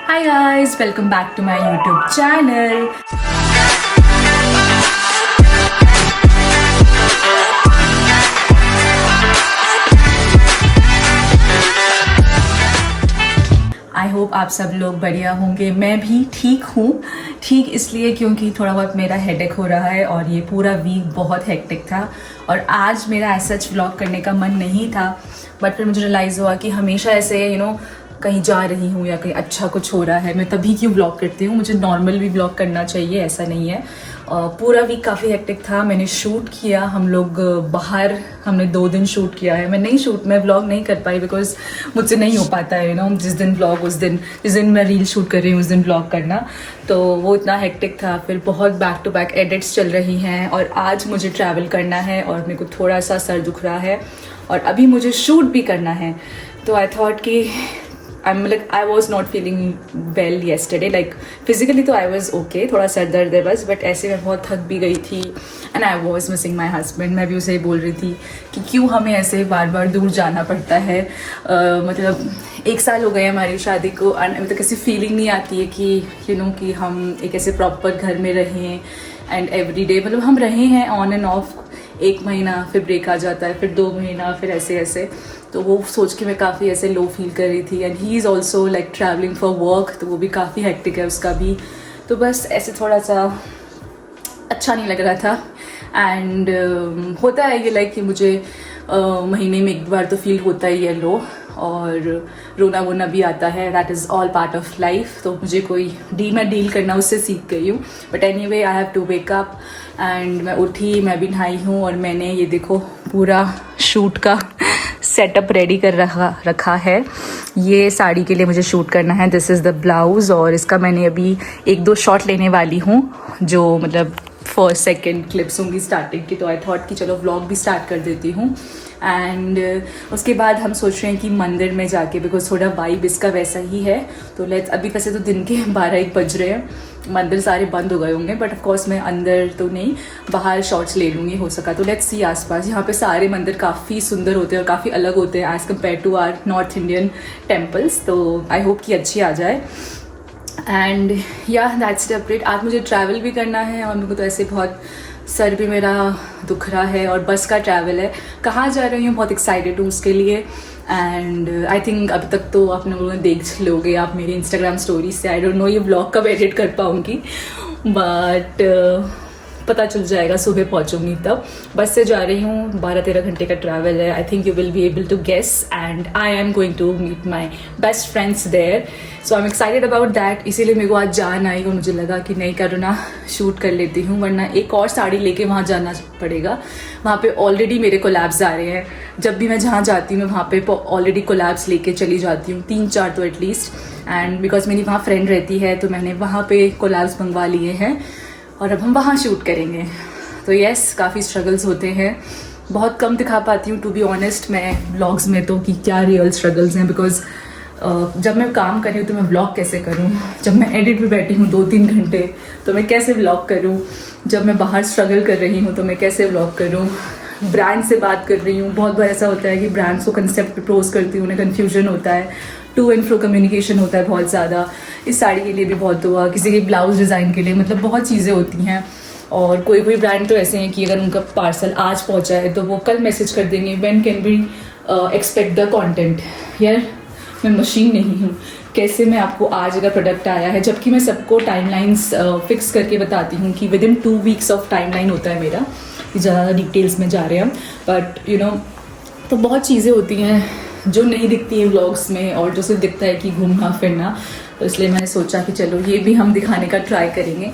Hi guys, welcome back to my YouTube channel. I hope आप सब लोग बढ़िया होंगे। मैं भी ठीक हूँ। ठीक इसलिए क्योंकि थोड़ा बहुत मेरा हेडेक हो रहा है और ये पूरा वीक बहुत हेक्टिक था और आज मेरा ऐसा सच व्लॉग करने का मन नहीं था। बट फिर मुझे रियलाइज़ हुआ कि हमेशा ऐसे कहीं जा रही हूँ या कहीं अच्छा कुछ हो रहा है मैं तभी क्यों व्लॉग करती हूँ। मुझे नॉर्मल भी व्लॉग करना चाहिए, ऐसा नहीं है। पूरा वीक काफ़ी हेक्टिक था। मैंने शूट किया, हम लोग बाहर हमने 2 दिन शूट किया है। मैं व्लॉग नहीं कर पाई बिकॉज मुझसे नहीं हो पाता है जिस दिन व्लॉग जिस दिन मैं रील शूट कर रही हूँ उस दिन व्लॉग करना, तो वो इतना हेक्टिक था। फिर बहुत बैक टू बैक एडिट्स चल रही हैं और आज मुझे ट्रैवल करना है और मेरे को थोड़ा सा सर दुख रहा है और अभी मुझे शूट भी करना है। तो आई थॉट कि I was not feeling well yesterday, like physically तो I was okay, थोड़ा सर दर्द है बस, बट ऐसे मैं बहुत थक भी गई थी and I was missing my husband। मैं भी उसे ही बोल रही थी कि क्यों हमें ऐसे बार बार दूर जाना पड़ता है। मतलब 1 साल हो गए हमारी शादी को और अभी तक ऐसी फीलिंग नहीं आती है कि कि हम एक ऐसे प्रॉपर घर में रहें एंड एवरी डे, मतलब हम रहे हैं ऑन एंड ऑफ 1 महीना, फिर ब्रेक आ जाता है, फिर 2 महीना, फिर ऐसे ऐसे। तो वो सोच के मैं काफ़ी ऐसे लो फील कर रही थी and he is also like travelling for work, तो वो भी काफ़ी हेक्टिक है उसका भी। तो बस ऐसे थोड़ा सा अच्छा नहीं लग रहा था एंड होता है ये लाइक कि मुझे महीने में 1 बार तो फील होता ही है लो और रोना वोना भी आता है। That is all part of life. तो मुझे मैं डील करना उससे सीख गई हूँ। But anyway I have to wake up and मैं उठी, मैं भी नहाई हूँ और मैंने ये देखो पूरा शूट का सेटअप रेडी कर रखा है। ये साड़ी के लिए मुझे शूट करना है। दिस इज़ द ब्लाउज़ और इसका मैंने अभी 1-2 शॉट लेने वाली हूँ जो मतलब फर्स्ट सेकंड क्लिप्स होंगी स्टार्टिंग की। तो आई थॉट कि चलो व्लॉग भी स्टार्ट कर देती हूँ एंड उसके बाद हम सोच रहे हैं कि मंदिर में जाके, बिकॉज थोड़ा वाइब इसका वैसा ही है। तो लेट्स, अभी वैसे तो दिन के 12-1 बज रहे हैं, मंदिर सारे बंद हो गए होंगे, बट ऑफकोर्स मैं अंदर तो नहीं, बाहर शॉट्स ले लूँगी हो सका तो। लेट्स सी आसपास, यहाँ पे सारे मंदिर काफ़ी सुंदर होते हैं और काफ़ी अलग होते हैं as compare to our north Indian temples. तो आई होप कि अच्छी आ जाए एंड या दैट्स द अपडेट। आज मुझे ट्रैवल भी करना है और मेरे को तो ऐसे बहुत सर भी मेरा दुख रहा है और बस का ट्रैवल है। कहाँ जा रही हूँ, बहुत एक्साइटेड हूँ उसके लिए एंड आई थिंक अभी तक तो आप लोगों ने देख लोगे आप मेरी इंस्टाग्राम स्टोरी से। आई डोंट नो ये ब्लॉग कब एडिट कर पाऊँगी, बट पता चल जाएगा, सुबह पहुंचूंगी तब। बस से जा रही हूँ, 12-13 घंटे का ट्रैवल है। I think you will be able to guess and I am going to meet my best friends there. So I am excited about that. इसीलिए मेरे को आज जान आई और मुझे लगा कि नहीं करुणा शूट कर लेती हूँ, वरना एक और साड़ी लेके वहाँ जाना पड़ेगा। वहाँ पे ऑलरेडी मेरे कोलैब्स आ रहे हैं। जब भी मैं जहाँ जाती हूँ मैं वहाँ पे ऑलरेडी कोलैब्स लेके चली जाती हूँ, 3-4 तो एटलीस्ट। एंड बिकॉज मेरी वहाँ फ्रेंड रहती है तो मैंने वहाँ पे कोलैब्स मंगवा लिए हैं और अब हम वहाँ शूट करेंगे। तो यस, काफ़ी स्ट्रगल्स होते हैं, बहुत कम दिखा पाती हूँ टू बी ऑनेस्ट मैं व्लॉग्स में तो कि क्या रियल स्ट्रगल्स हैं। बिकॉज जब मैं काम कर रही हूँ तो मैं व्लॉग कैसे करूँ, जब मैं एडिट पे बैठी हूँ 2-3 घंटे तो मैं कैसे व्लॉग करूँ, जब मैं बाहर स्ट्रगल कर रही हूँ तो मैं कैसे व्लॉग करूँ, ब्रांड से बात कर रही हूँ। बहुत बार ऐसा होता है कि ब्रांड्स को कंसेप्ट प्रपोज करती हूँ, उन्हें कन्फ्यूजन होता है, टू एंड फ्रो कम्युनिकेशन होता है बहुत ज़्यादा। इस साड़ी के लिए भी बहुत हुआ, किसी के ब्लाउज डिज़ाइन के लिए, मतलब बहुत चीज़ें होती हैं। और कोई ब्रांड तो ऐसे हैं कि अगर उनका पार्सल आज पहुंचा है तो वो कल मैसेज कर देंगे when can we expect the content. यार मैं मशीन नहीं हूँ, कैसे मैं आपको आज अगर प्रोडक्ट आया है, जबकि मैं सबको टाइमलाइंस फिक्स करके बताती हूँ कि with in 2 weeks of timeline होता है मेरा, ज़्यादा डिटेल्स में जा रहे हैं। बट तो बहुत चीज़ें होती हैं जो नहीं दिखती है व्लॉग्स में और जो सिर्फ दिखता है कि घूमना फिरना। तो इसलिए मैंने सोचा कि चलो ये भी हम दिखाने का ट्राई करेंगे।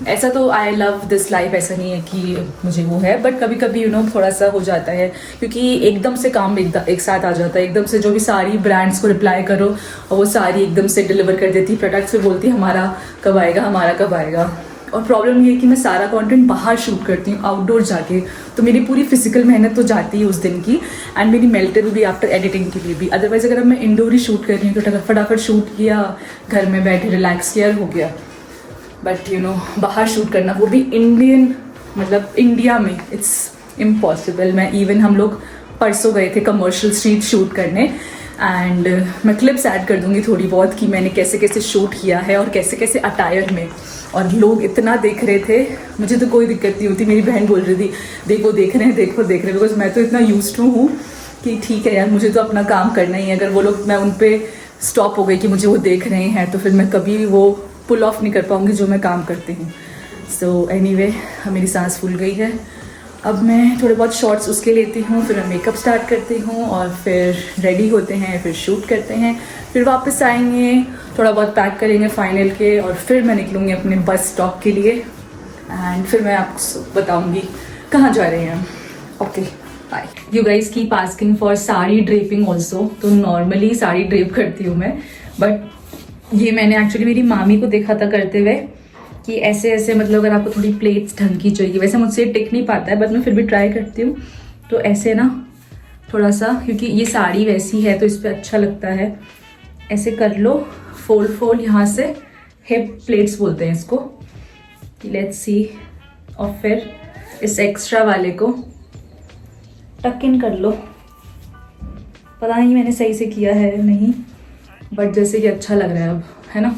ऐसा तो आई लव दिस लाइफ, ऐसा नहीं है कि मुझे वो है, बट कभी कभी थोड़ा सा हो जाता है क्योंकि एकदम से काम एक साथ आ जाता है। एकदम से जो भी सारी ब्रांड्स को रिप्लाई करो और वो सारी एकदम से डिलीवर कर देती प्रोडक्ट्स, फिर बोलती हमारा कब आएगा। और प्रॉब्लम ये है कि मैं सारा कंटेंट बाहर शूट करती हूँ, आउटडोर जाके, तो मेरी पूरी फिजिकल मेहनत तो जाती है उस दिन की एंड मेरी मेंटल भी आफ्टर एडिटिंग के लिए भी। अदरवाइज अगर मैं इंडोर ही शूट कर रही हूँ तो फटाफट शूट किया, घर में बैठे रिलैक्स किया, हो गया। बट बाहर शूट करना, वो भी इंडिया में, इट्स इम्पॉसिबल। हम लोग परसों गए थे कमर्शियल स्ट्रीट शूट करने एंड मैं क्लिप्स ऐड कर दूंगी थोड़ी बहुत कि मैंने कैसे कैसे शूट किया है और कैसे कैसे अटायर में। और लोग इतना देख रहे थे, मुझे तो कोई दिक्कत नहीं होती। मेरी बहन बोल रही थी देखो देख रहे हैं, देखो देख रहे हैं, बिकॉज मैं तो इतना यूज्ड टू हूँ कि ठीक है यार, मुझे तो अपना काम करना ही है। अगर वो लोग, मैं उन पर स्टॉप हो गई कि मुझे वो देख रहे हैं, तो फिर मैं कभी भी वो पुल ऑफ नहीं कर पाऊँगी जो मैं काम करती हूँ। सो एनीवे, मेरी सांस फूल गई है। अब मैं थोड़े बहुत शॉर्ट्स उसके लेती हूँ, फिर मैं मेकअप स्टार्ट करती हूँ और फिर रेडी होते हैं, फिर शूट करते हैं, फिर वापस आएंगे, थोड़ा बहुत पैक करेंगे फाइनल के, और फिर मैं निकलूँगी अपने बस स्टॉप के लिए। एंड फिर मैं आपको बताऊँगी कहाँ जा रहे हैं हम। Okay bye. You guys keep asking for sari draping also. तो नॉर्मली साड़ी ड्रेप करती हूँ मैं, बट ये मैंने एक्चुअली मेरी मामी को देखा था करते हुए कि ऐसे ऐसे, मतलब अगर आपको थोड़ी प्लेट्स ढंग की चाहिए, वैसे मुझसे टिक नहीं पाता है बट मैं फिर भी ट्राई करती हूँ। तो ऐसे ना थोड़ा सा, क्योंकि ये साड़ी वैसी है तो इस पर अच्छा लगता है, ऐसे कर लो, फोल्ड फोल्ड यहाँ से, हिप प्लेट्स बोलते हैं इसको। Let's see. और फिर इस एक्स्ट्रा वाले को टक इन कर लो। पता नहीं मैंने सही से किया है नहीं, बट जैसे कि अच्छा लग रहा है अब, है ना।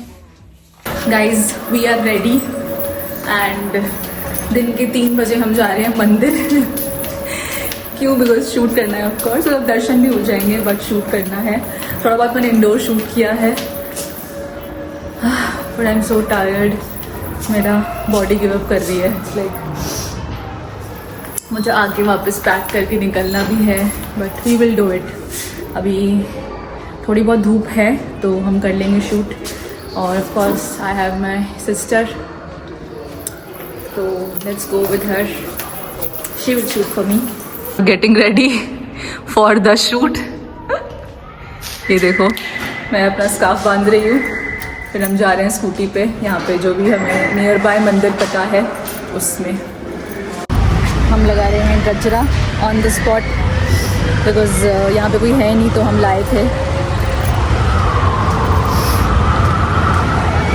Guys we are ready and दिन के 3 बजे हम जा रहे हैं मंदिर। क्यों? बिकॉज शूट करना है ऑफकोर्स, मतलब दर्शन भी हो जाएंगे बट शूट करना है। थोड़ा बहुत मैंने इंडोर शूट किया है, but I am so tired. मेरा बॉडी गिव अप कर रही है। लाइक मुझे आगे वापस पैक करके निकलना भी है, but we will do it. अभी थोड़ी बहुत धूप है तो हम कर लेंगे शूट। और of course I have my sister, तो let's go with her, she will shoot for me. Getting ready for the shoot. ये देखो मैं अपना स्कार्फ बांध रही हूँ, फिर हम जा रहे हैं स्कूटी पे, यहाँ पे जो भी हमें नियर बाय मंदिर पता है उसमें। हम लगा रहे हैं गजरा ऑन द स्पॉट, बिकॉज यहाँ पे कोई है नहीं तो हम लाए थे।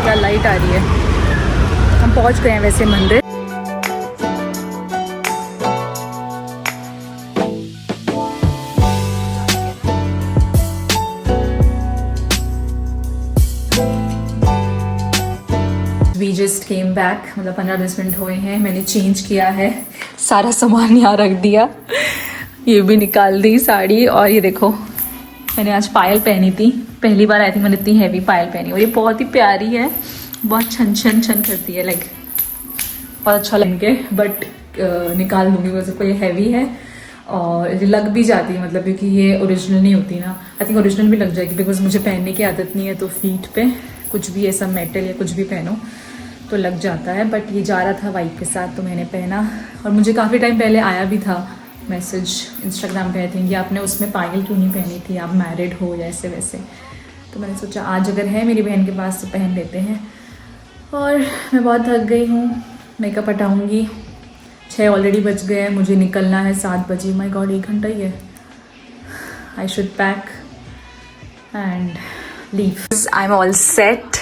क्या लाइट आ रही है। हम पहुंच गए हैं वैसे मंदिर। वी जस्ट केम बैक, मतलब 15-20 मिनट हुए हैं। मैंने चेंज किया है, सारा सामान यहाँ रख दिया, ये भी निकाल दी साड़ी। और ये देखो मैंने आज पायल पहनी थी, पहली बार आई थी मैंने इतनी हैवी पायल पहनी, और ये बहुत ही प्यारी है, बहुत छन छन छन करती है, लाइक बहुत अच्छा लगे। बट निकाल दूंगी वैसे, को ये हैवी है और लग भी जाती है, मतलब क्योंकि ये ओरिजिनल नहीं होती ना। आई थिंक ओरिजिनल भी लग जाएगी, बिकॉज मुझे पहनने की आदत नहीं है, तो फीट पे कुछ भी ऐसा मेटल या कुछ भी पहनो तो लग जाता है। बट ये जा रहा था वाइफ के साथ तो मैंने पहना। और मुझे काफ़ी टाइम पहले आया भी था मैसेज इंस्टाग्राम पे, आई थिंक, कि आपने उसमें पायल क्यों नहीं पहनी थी, आप मैरिड हो या ऐसे वैसे। तो मैंने सोचा आज अगर है मेरी बहन के पास तो पहन लेते हैं। और मैं बहुत थक गई हूँ, मेकअप हटाऊँगी। 6 ऑलरेडी बज गए हैं, मुझे निकलना है 7 बजे। माय गॉड 1 घंटा ही है। I should pack and leave. I am all set.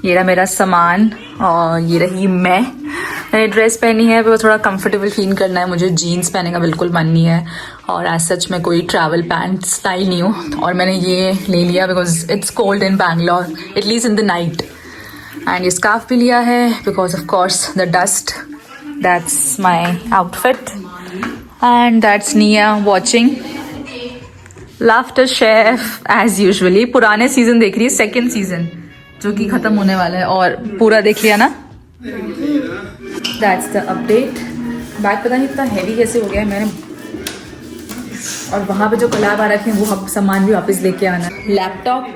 ये रहा मेरा सामान और ये रही मैंने ड्रेस पहनी है, वो थोड़ा कंफर्टेबल फील करना है मुझे। जीन्स पहनने का बिल्कुल मन नहीं है, और एज सच मैं कोई ट्रैवल पैंट स्टाइल नहीं हूँ। और मैंने ये ले लिया because it's cold in Bangalore, at least in the night. And ये स्कार्फ भी लिया है because of course the dust. That's my outfit and that's Nia watching Laughter Chef as usually. पुराने सीजन देख रही है, 2nd सीजन जो कि खत्म होने वाला है, और पूरा देख लिया ना। That's the update. बैग पता नहीं इतना हैवी कैसे हो गया है मैंने, और वहाँ पे जो कलाब आ रखे हैं वो सामान भी वापस लेके आना है। लैपटॉप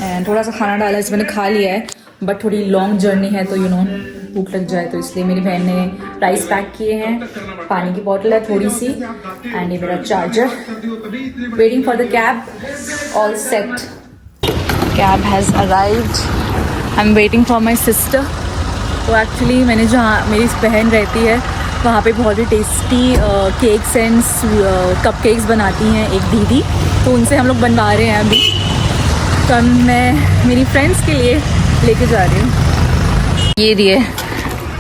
एंड थोड़ा सा खाना डाला है, मैंने खा लिया है, बट थोड़ी लॉन्ग जर्नी है तो भूख लग जाए, तो इसलिए मेरी बहन ने राइस पैक किए हैं, पानी की बॉटल है थोड़ी सी, एंड ये मेरा charger. Waiting for the cab, all set. Cab has arrived. I am waiting for my sister. तो एक्चुअली मैंने जहाँ मेरी बहन रहती है वहाँ पे बहुत ही tasty cakes and cupcakes बनाती हैं एक दीदी, तो उनसे हम लोग बनवा रहे हैं अभी। तो मैं मेरी फ्रेंड्स के लिए लेके जा रही हूँ। ये दिए,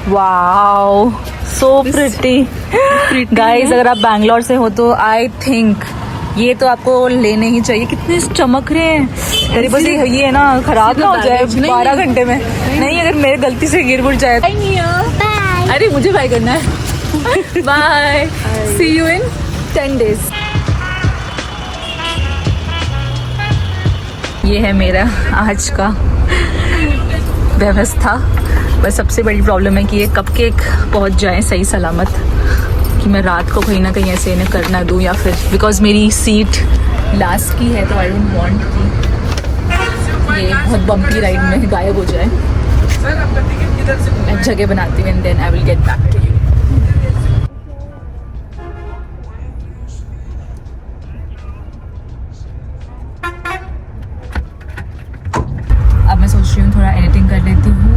वाओ सो प्रिटी। गाइज अगर आप बैंगलोर से हो तो आई थिंक ये तो आपको लेने ही चाहिए, कितने चमक रहे हैं। तेरे पास ये है ना, खराब ना हो जाए 12 घंटे में। नहीं, अगर मेरे गलती से गिर बुड़ जाए। अरे मुझे बाय करना है। Bye, see you in 10 days। ये है मेरा आज का व्यवस्था। बस सबसे बड़ी प्रॉब्लम है कि ये कपकेक पहुंच जाए सही सलामत, कि मैं रात को कहीं ना कहीं ऐसे इन्हें कर ना दूँ, या फिर बिकॉज मेरी सीट लास्ट की है तो आई डोंट वांट कि ये बहुत बम्पी राइड में गायब हो जाए। मैं जगह बनाती हूँ and then I will get back to you. अब मैं सोच रही हूँ थोड़ा एडिटिंग कर लेती हूँ,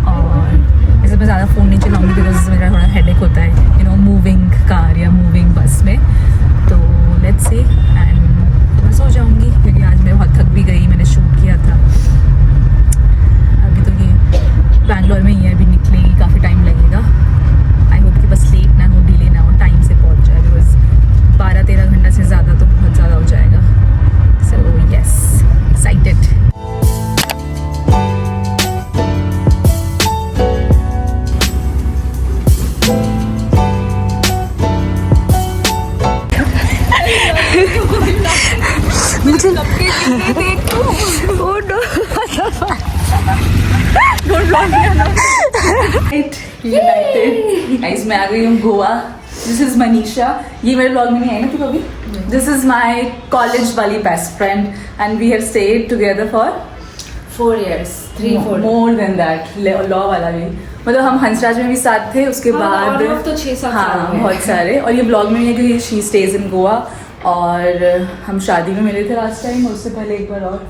और ऐसे मैं ज़्यादा फ़ोन नहीं चलाऊँगी बिकॉज मेरा थोड़ा हेडेक होता है, यू नो, मूविंग कार या मूविंग बस में। तो लेट्स सी, एंड मैं सो जाऊँगी क्योंकि आज मैं बहुत थक भी गई, मैंने शूट किया था। अभी तो ये बैंगलोर में ही है, अभी निकलेगी, काफ़ी टाइम लगेगा। आई होप कि बस लेट ना हो, डिले ना हो, टाइम से पहुँच जाए, बिकॉज 12-13 घंटा से ज़्यादा तो बहुत ज़्यादा हो जाएगा। So yes, excited. गाइस, मैं आ गई हूँ गोवा। This is Manisha. ये मेरे ब्लॉग में नहीं आई ना तू कभी। दिस इज माई कॉलेज वाली best friend and we have stayed together for 4 years, 3-4 more than that. Law वाला भी, मतलब हम हंसराज में भी साथ थे, उसके बाद तो 6-7 हाँ बहुत सारे। और ये ब्लॉग में नहीं है क्योंकि शी स्टेज इन गोवा, और हम शादी में मिले थे लास्ट टाइम, उससे पहले एक बार, और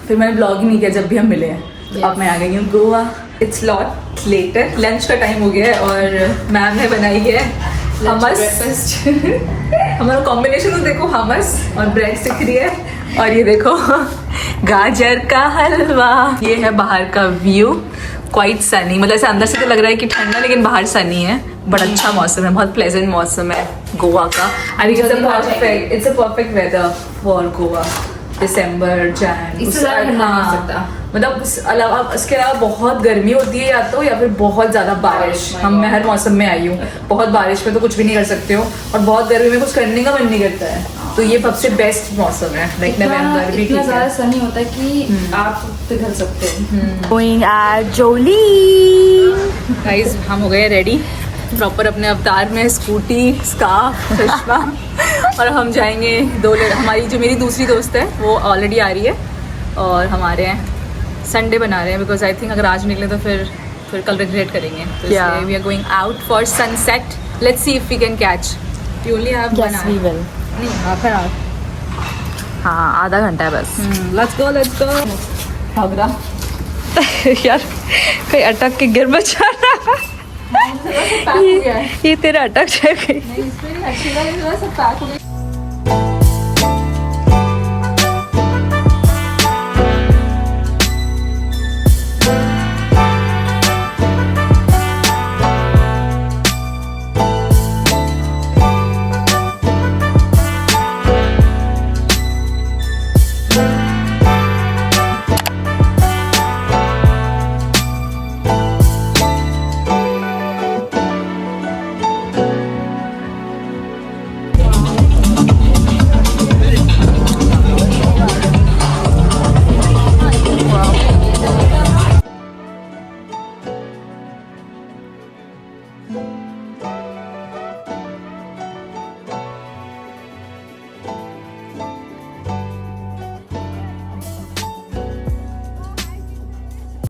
फिर मैंने ब्लॉग ही नहीं किया जब भी हम मिले हैं। तो अब मैं आ गई हूँ Goa. It's lot later, lunch का टाइम हो गया है और मैम ने बनाई है हमस। हमारा कॉम्बिनेशन तो देखो, हमस और ब्रेड दिख रही है, और ये देखो गाजर का हलवा। ये है बाहर का व्यू, क्वाइट सनी, मतलब ऐसे अंदर से तो लग रहा है कि ठंडा, लेकिन बाहर सनी है। बड़ा अच्छा मौसम है, बहुत प्लेजेंट मौसम है गोवा का। I think it's a perfect weather for Goa. December, Jan, हाँ, मतलब इसके अलावा बहुत गर्मी होती है या तो, या फिर बहुत ज़्यादा बारिश। मैं हर मौसम में आई हूँ। बहुत बारिश में तो कुछ भी नहीं कर सकते हो, और बहुत गर्मी में कुछ करने का मन नहीं करता है। तो ये सबसे बेस्ट मौसम है। लाइक नवंबर भी ठीक है, सनी होता है कि आप पिघल सकते हो। Going at Jolie. गाइस, हम हो गए रेडी प्रॉपर अपने अवतार में, स्कूटी, स्कार्फ, चश्मा, और हम जाएंगे हमारी जो मेरी दूसरी दोस्त है वो ऑलरेडी आ रही है, और हमारे संडे बना रहे हैं बिकॉज आई थिंक अगर आज निकले तो फिर कल रिग्रेट करेंगे। तो we are going out for sunset. Let's see if we can catch. You only have one hour. नहीं, हाफ एन आवर। हाँ, आधा घंटा है बस। Let's go, let's go. भाग रहा यार, कहीं अटक के गिर बचा रहा। ये तेरा अटक जाए। नहीं, इसमें नहीं, अच्छी बात है, सब पैक हो गया।